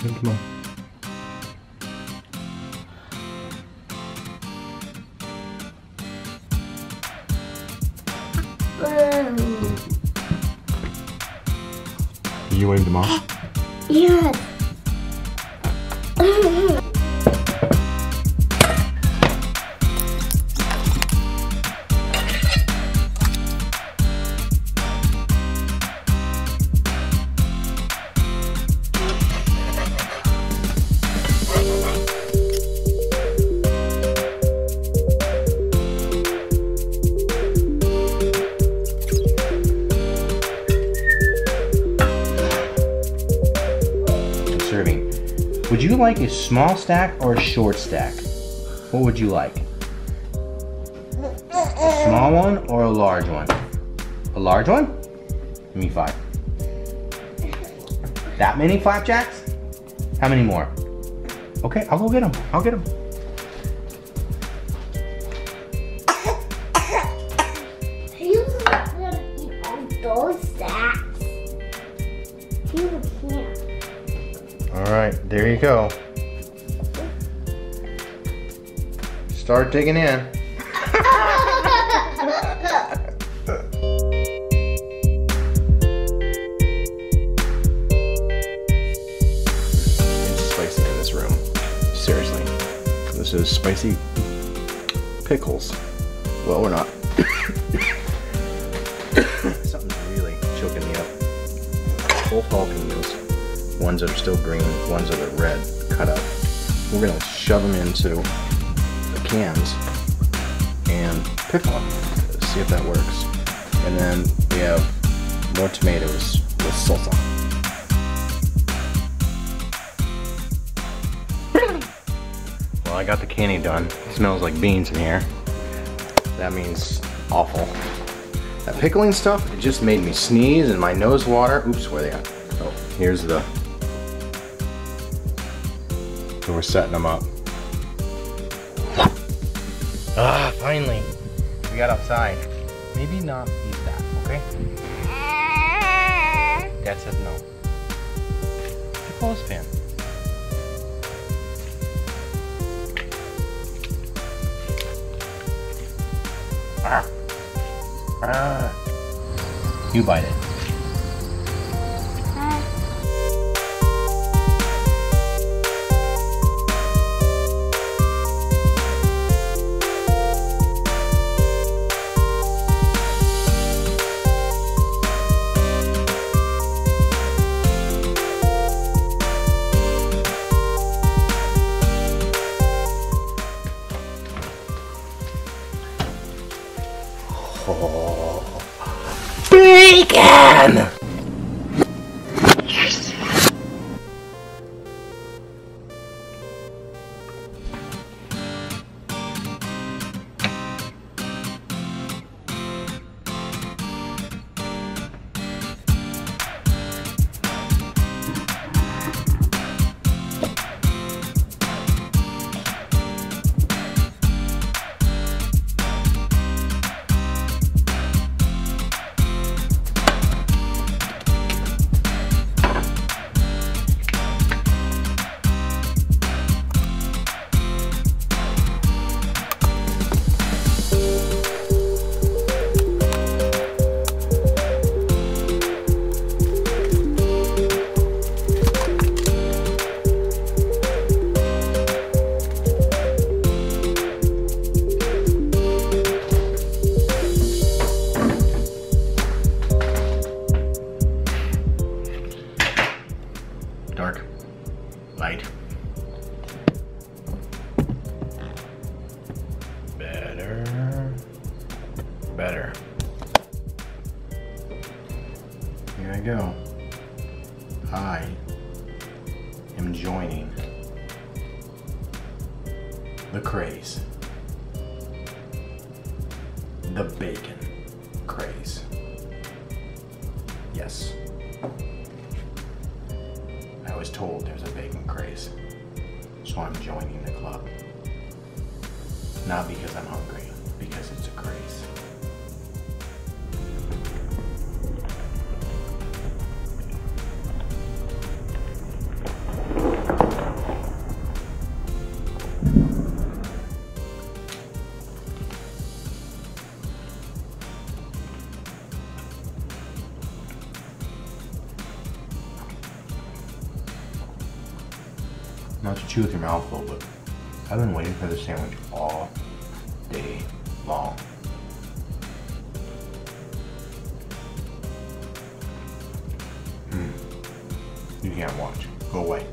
Come on. You waved them off? Yes. Would you like a small stack or a short stack? What would you like? A small one or a large one? A large one? Give me 5. That many flapjacks? How many more? Okay, I'll go get them. I'll get them. You gonna eat all those stacks? You can't. All right, there you go. Start digging in. It's spicy in this room. Seriously. This is spicy pickles. Well, we're not. Something's really choking me up. Both jalapenos. Ones that are still green, ones that are red, cut up. We're gonna shove them into the cans and pickle them. See if that works. And then we have more tomatoes with salsa. Well, I got the canning done. It smells like beans in here. That means awful. That pickling stuff, it just made me sneeze and my nose water. Oops, where are they at? Oh, here's the... So we're setting them up. Ah, finally. We got outside. Maybe not eat that, okay? Dad says no. The clothespin. Ah. Ah. You bite it. Oh, bacon! Yes. Dark, light, better, better. Here I go. I am joining the craze, the bacon craze. Yes. I was told there's a bacon craze, so I'm joining the club. Not because I'm hungry, because it's a craze. Not to chew with your mouth full, but I've been waiting for this sandwich all day long. You can't watch. Go away.